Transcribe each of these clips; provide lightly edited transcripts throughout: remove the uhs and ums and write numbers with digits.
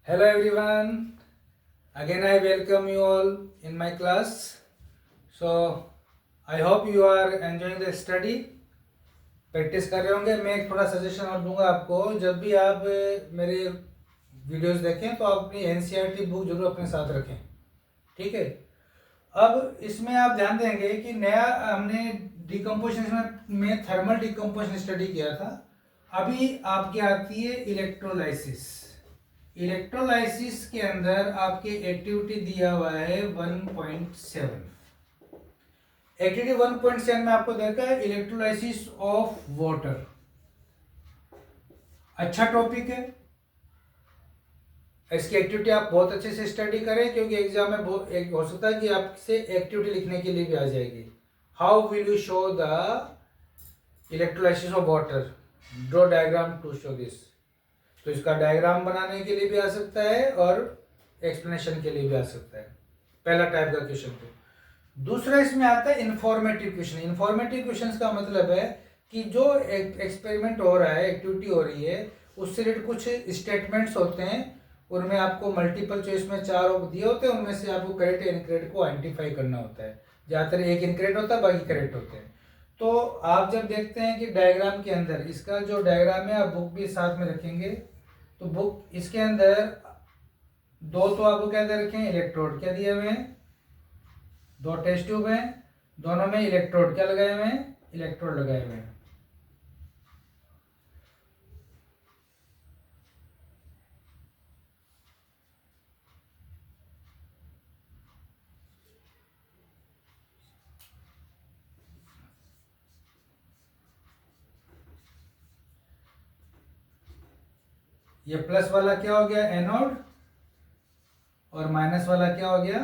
Hello everyone. Again I welcome you all in my class. So I hope you are enjoying the study. Practice कर रहे होंगे. मैं एक थोड़ा suggestion और दूंगा आपको. जब भी आप मेरे वीडियोस देखें तो आप अपनी एनसीईआरटी बुक जरूर अपने साथ रखें. ठीक है. अब इसमें आप ध्यान देंगे कि नया हमने डिकम्पोजिशन में थर्मल डिकम्पोजिशन स्टडी किया था. अभी आपकी आती है इलेक्ट्रोलाइसिस. इलेक्ट्रोलाइसिस के अंदर आपके एक्टिविटी दिया हुआ है 1.7. एक्टिविटी 1.7 में आपको देखा है इलेक्ट्रोलाइसिस ऑफ वाटर. अच्छा टॉपिक है. इसकी एक्टिविटी आप बहुत अच्छे से स्टडी करें क्योंकि एग्जाम में बहुत हो सकता है कि आपसे एक्टिविटी लिखने के लिए भी आ जाएगी. How will you show the electrolysis of water? Draw diagram to show this. तो इसका डायग्राम बनाने के लिए भी आ सकता है और एक्सप्लेनेशन के लिए भी आ सकता है. पहला टाइप का क्वेश्चन. तो दूसरा इसमें आता है इंफॉर्मेटिव क्वेश्चन. इंफॉर्मेटिव क्वेश्चन का मतलब है कि जो एक्सपेरिमेंट हो रहा है, एक्टिविटी हो रही है, उससे रिलेटेड कुछ स्टेटमेंट्स होते हैं. उनमें आपको मल्टीपल चॉइस में 4 दिए होते हैं. उनमें से आपको करेक्ट इनकरेक्ट को आइडेंटिफाई करना होता है. ज़्यादातर एक इनकरेक्ट होता है, बाकी करेक्ट होते हैं. तो आप जब देखते हैं कि डायग्राम के अंदर इसका जो डायग्राम है आप बुक भी साथ में रखेंगे. तो बुक इसके अंदर दो तो आपको क्या दे रखे हैं? इलेक्ट्रोड क्या दिए हुए हैं? 2 टेस्ट ट्यूब हैं. दोनों में इलेक्ट्रोड क्या लगाए हुए हैं? इलेक्ट्रोड लगाए हुए हैं. ये प्लस वाला क्या हो गया? एनोड. और माइनस वाला क्या हो गया?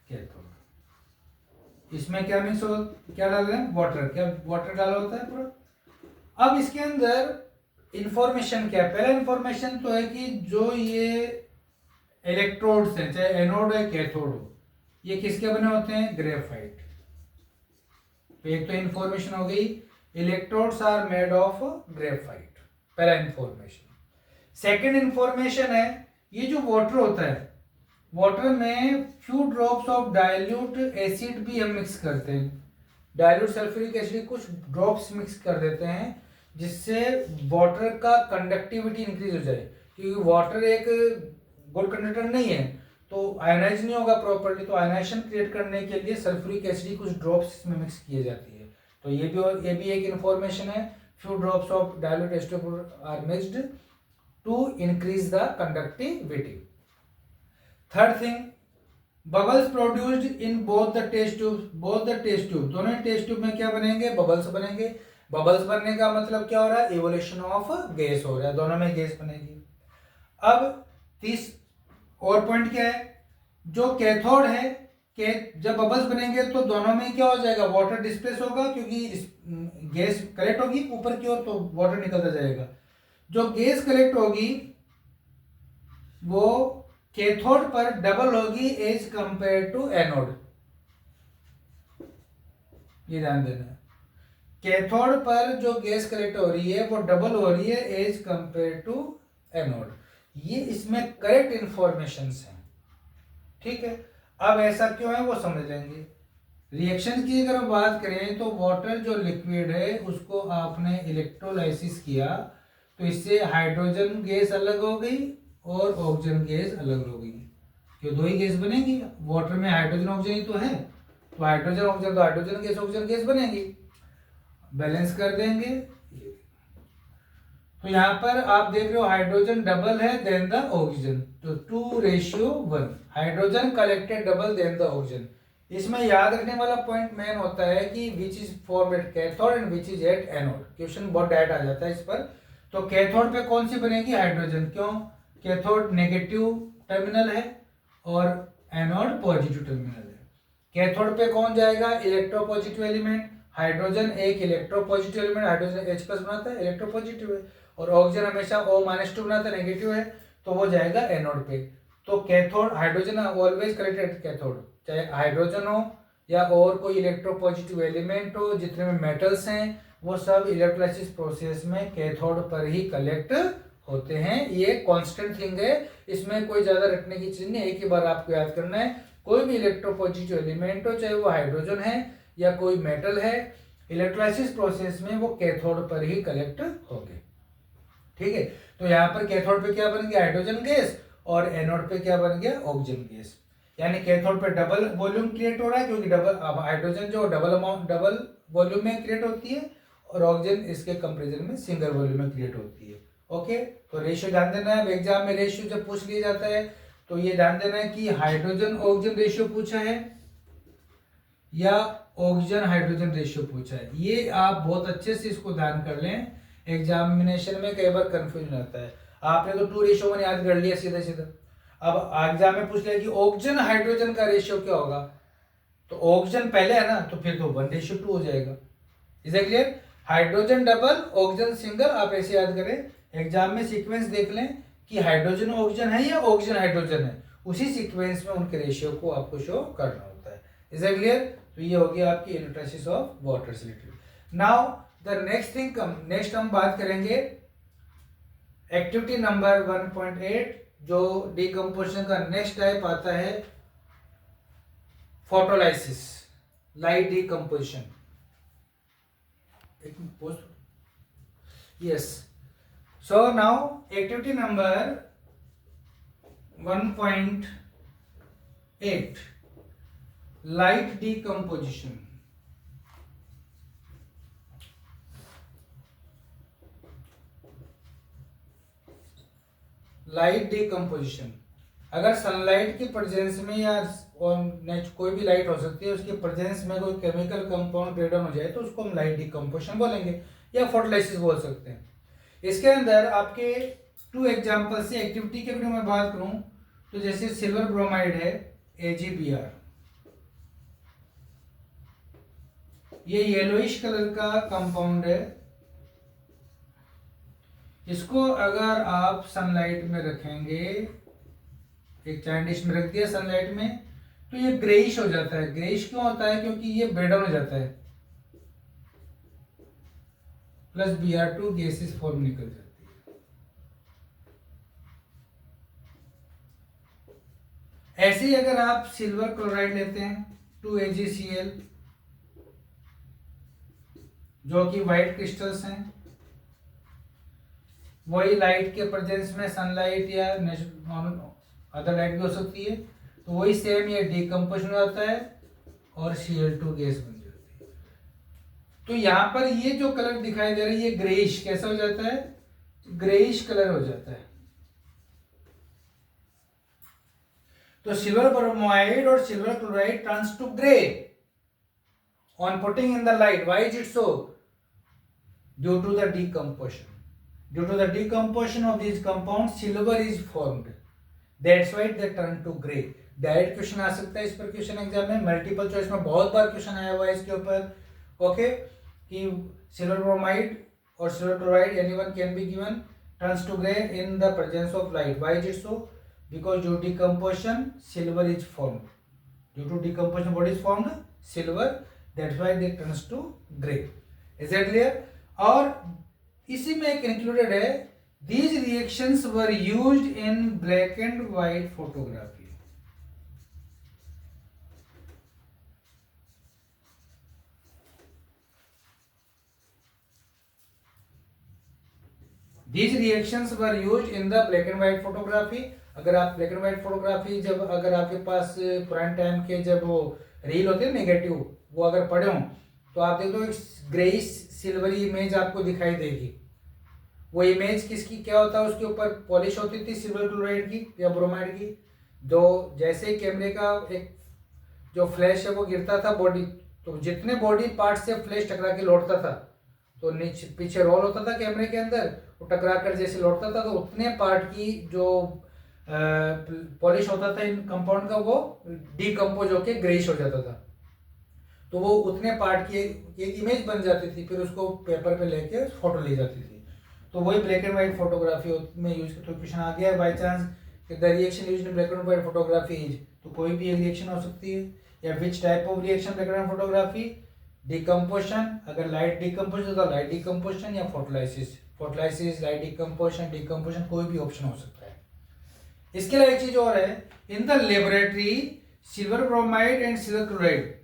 कैथोड. इसमें क्या मिक्स हो, क्या डाल रहे हैं? वाटर. क्या वाटर डाला होता है पूरा. अब इसके अंदर इंफॉर्मेशन क्या है? पहला इंफॉर्मेशन तो है कि जो ये इलेक्ट्रोड्स हैं, चाहे एनोड है कैथोड हो, ये किसके बने होते हैं? ग्रेफाइट. तो एक तो इंफॉर्मेशन हो गई electrodes are made of graphite. पहला इंफॉर्मेशन. सेकंड इंफॉर्मेशन है ये जो वाटर होता है, वाटर में few drops of dilute acid भी हम मिक्स करते हैं. डाइल्यूट सल्फ्यूरिक एसिड कुछ ड्रॉप्स मिक्स कर देते हैं जिससे वाटर का कंडक्टिविटी इंक्रीज हो जाए. क्योंकि वाटर एक गुड कंडक्टर नहीं है तो आयनाइज नहीं होगा प्रॉपर्ली. तो आयनाइजेशन क्रिएट करने के लिए सल्फ्यूरिक एसिड कुछ ड्रॉप्स इसमें मिक्स किए जाती है. तो ये भी एक इंफॉर्मेशन है. Few drops of dilute acid are mixed to increase the conductivity. Third thing, bubbles produced in both the test tube. Both the test tube, दोनों टेस्ट ट्यूब में क्या बनेंगे? बबल्स बनेंगे. बबल्स बनने का मतलब क्या हो रहा है? इवोल्यूशन ऑफ गैस हो रहा है. दोनों में गैस बनेगी. अब तीस और पॉइंट क्या है? जो कैथोड है के जब बबल्स बनेंगे तो दोनों में क्या हो जाएगा? वाटर डिस्प्लेस होगा क्योंकि गैस कलेक्ट होगी ऊपर की ओर तो वाटर निकलता जाएगा. जो गैस कलेक्ट होगी वो कैथोड पर डबल होगी एज कंपेयर टू एनोड. ये ध्यान देना. कैथोड पर जो गैस कलेक्ट हो रही है वो डबल हो रही है एज कंपेयर टू एनोड. ये इसमें करेक्ट इंफॉर्मेशन है. ठीक है. अब ऐसा क्यों है वो समझ लेंगे. रिएक्शन की अगर हम बात करें तो वाटर जो लिक्विड है उसको आपने इलेक्ट्रोलाइसिस किया तो इससे हाइड्रोजन गैस अलग हो गई और ऑक्सीजन गैस अलग हो गई. क्यों? 2 ही गैस बनेगी. वाटर में हाइड्रोजन ऑक्सीजन ही तो है. तो हाइड्रोजन ऑक्सीजन तो हाइड्रोजन गैस ऑक्सीजन गैस बनेगी. बैलेंस कर देंगे. तो यहां पर आप देख रहे हो हाइड्रोजन डबल है देन द ऑक्सीजन. तो 2:1. Hydrogen collected double than the oxygen. इसमें याद रखने वाला पॉइंट मेन होता है कि which is form at cathode and which is at anode. Question बहुत डायरेक्ट आ जाता है इस पर. तो कैथोड पे कौन सी बनेगी? हाइड्रोजन. क्यों? कैथोड नेगेटिव टर्मिनल है और एनोड पॉजिटिव टर्मिनल है. कैथोड पे कौन जाएगा? Electropositive element. हाइड्रोजन एक इलेक्ट्रोपॉजिटिव एलिमेंट. हाइड्रोजन H+ बनाता है, इलेक्ट्रोपॉजिटिव है. और ऑक्सीजन हमेशा O-2 बनाता है, नेगेटिव है. तो वो जाएगा एनोड पे. तो cathode hydrogen always collected cathode. चाहे हाइड्रोजन हो या और कोई इलेक्ट्रोपॉजिटिव एलिमेंट हो, जितने में मेटल्स हैं वो सब इलेक्ट्रोलाइसिस प्रोसेस में कैथोड पर ही कलेक्ट होते हैं। ये कांस्टेंट थिंग है, इसमें कोई ज्यादा रखने की चीज नहीं, एक ही बार आपको याद करना है। कोई भी इलेक्ट्रोपॉजिटिव एलिमेंट हो, चाहे वो हाइड्रोजन है या कोई मेटल है, इलेक्ट्रोलाइसिस प्रोसेस में वो कैथोड पर ही कलेक्ट होंगे। ठीक है, तो यहाँ पर कैथोड पे क्या बन गया, हाइड्रोजन गैस, और एनोड पे क्या बन गया, ऑक्सीजन गैस। यानी कैथोड पे डबल वॉल्यूम क्रिएट हो रहा है, क्योंकि डबल हाइड्रोजन जो डबल वॉल्यूम में क्रिएट होती है, और ऑक्सीजन इसके कंपेरिजन में सिंगल वॉल्यूम में क्रिएट होती है। ओके, तो रेशियो ध्यान देना है, एग्जाम में रेशियो जब पूछ लिया जाता है तो ये ध्यान देना है कि हाइड्रोजन ऑक्सीजन रेशियो पूछा है या ऑक्सीजन हाइड्रोजन रेशियो पूछा है। ये आप बहुत अच्छे से इसको ध्यान कर लें, एग्जामिनेशन में कई बार कंफ्यूजन आता है। आपने तो 2:1 याद कर लिया सीधा सीधा, अब एग्जाम में पूछ लिया कि ऑक्सीजन हाइड्रोजन का रेशियो क्या होगा, तो ऑक्सीजन पहले है ना, तो फिर तो 1:2 हो जाएगा। Is it clear? Hydrogen double, oxygen single, आप ऐसे याद करें। एग्जाम में सीक्वेंस देख लें कि हाइड्रोजन ऑक्सीजन है या ऑक्सीजन हाइड्रोजन है, उसी सीक्वेंस में उनके रेशियो को आपको शो करना होता है। Is it clear? तो ये हो गया आपकी electrolysis of water solute. Now the next हम बात करेंगे एक्टिविटी नंबर 1.8, जो डिकम्पोजिशन का नेक्स्ट टाइप आता है photolysis, light decomposition. Yes, so now activity number 1.8, light decomposition. Light decomposition, अगर सनलाइट के प्रेजेंस में या कोई भी लाइट हो सकती है, उसके प्रेजेंस में कोई केमिकल कंपाउंड ब्रेक डाउन हो जाए तो उसको हम लाइट डिकम्पोजिशन बोलेंगे या फोटोलाइसिस बोल सकते हैं। इसके अंदर आपके 2 एग्जांपल से एक्टिविटी के बारे में बात करूं तो जैसे सिल्वर ब्रोमाइड है AgBr, ये येलोइश कलर का कंपाउंड है। इसको अगर आप सनलाइट में रखेंगे, एक चाइल्ड डिश में रख दिया सनलाइट में, तो ये ग्रेइश हो जाता है। ग्रेइश क्यों होता है? क्योंकि ये ब्रेक डाउन हो जाता है, प्लस Br2 गैसेस फॉर्म निकल जाती है। ऐसे ही अगर आप सिल्वर क्लोराइड लेते हैं 2AgCl, जो कि व्हाइट क्रिस्टल्स हैं, वही लाइट के प्रेजेंस में सनलाइट या अदर लाइट भी हो सकती है, तो वही सेम ये डिकम्पोजिशन हो जाता है और Cl2 गैस बन जाती है। तो यहाँ पर ये जो कलर दिखाई दे रहा है ये ग्रेइश कैसा हो जाता है, ग्रेइश कलर हो जाता है। तो सिल्वर ब्रोमाइड और silver chloride turns to grey on putting in the light. Why is it so? Due to the decomposition. Due to the decomposition of these compounds, silver is formed. That's why they turn to gray. Direct question आ सकता है इस पर question exam में, multiple choice में बहुत बार question आया हुआ है इसके ऊपर। ओके, कि सिल्वर ब्रोमाइड और silver chloride anyone can be given turns to grey in the presence of light. Why is it so? Because due decomposition silver is formed. Due to decomposition what is formed? Silver, that's why they turns to grey. Is that clear? और इसी में एक included है, these reactions were used in black and white photography. These reactions were used in the black and white photography. अगर आप black and white photography जब अगर आपके पास पुराने टाइम के जब वो रील होते हैं नेगेटिव, वो अगर पढ़े हो तो आप देखो एक ग्रेइश सिल्वरी इमेज आपको दिखाई देगी। वो इमेज किसकी क्या होता है? उसके ऊपर पॉलिश होती थी सिल्वर क्लोराइड की या ब्रोमाइड की। जो जैसे कैमरे का एक जो फ्लैश है वो गिरता था बॉडी, तो जितने बॉडी पार्ट से फ्लैश टकरा के लौटता था, तो नीचे पीछे रोल होता था कैमरे के अंदर, वो टकरा कर जैसे लौटता था, तो उतने पार्ट की जो पॉलिश होता था इन कंपाउंड का, वो डिकम्पोज होके ग्रेइश हो जाता था। तो वो उतने पार्ट की एक इमेज बन जाती थी, फिर उसको पेपर पे लेके फोटो ली जाती थी। तो वही ब्लैक एंड व्हाइट फोटोग्राफी में यूज तो क्वेश्चन आ गया है बाय चांस कि the reaction used in black and white photography is, तो कोई भी एक रिएक्शन हो सकती है। या which type of reaction black and photography? Decomposition, अगर लाइट डिकम्पोजिशन तो लाइट डिकम्पोजिशन या फोटोलाइसिस। फोटोलाइसिस, लाइट डिकम्पोजिशन कोई भी ऑप्शन हो सकता है। इसके अलावा एक चीज और है, in the laboratory silver bromide and silver chloride,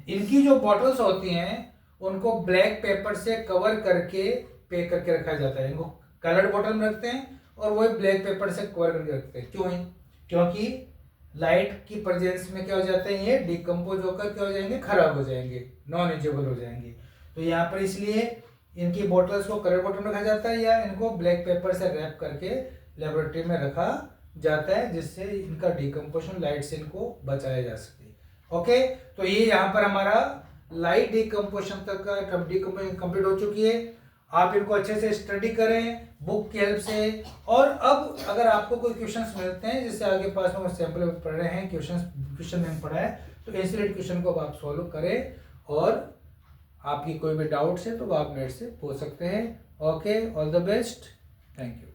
इनकी जो बॉटल्स होती हैं उनको ब्लैक पेपर से कवर करके पैक करके रखा जाता है। इनको कलर्ड बॉटल में रखते हैं और वो ब्लैक पेपर से कवर करके रखते हैं। क्यों? क्योंकि लाइट की प्रेजेंस में क्या हो जाते हैं, ये डिकम्पोज होकर क्या हो जाएंगे, खराब हो जाएंगे, नॉन यूजेबल हो जाएंगे। तो यहाँ पर इसलिए इनकी बोतल्स को कलर बॉटल में रखा जाता है या इनको ब्लैक पेपर से रैप करके लेबोरेटरी में रखा जाता है, जिससे इनका डिकम्पोजिशन लाइट से इनको बचाया जा सके। ओके, तो ये यहाँ पर हमारा लाइट डिकम्पोजिशन तक का डिकम्पोजिशन कंप्लीट हो चुकी है। आप इनको अच्छे से स्टडी करें बुक की हेल्प से। और अब अगर आपको कोई क्वेश्चंस मिलते हैं, जैसे आगे पास में सैंपल पढ़ रहे हैं, क्वेश्चन मैंने पढ़ा है, तो इंसिडेंट क्वेश्चन को आप सॉल्व करें और आपकी कोई भी डाउट्स है तो आप मेरे से पूछ सकते हैं। Okay, all the best, thank you.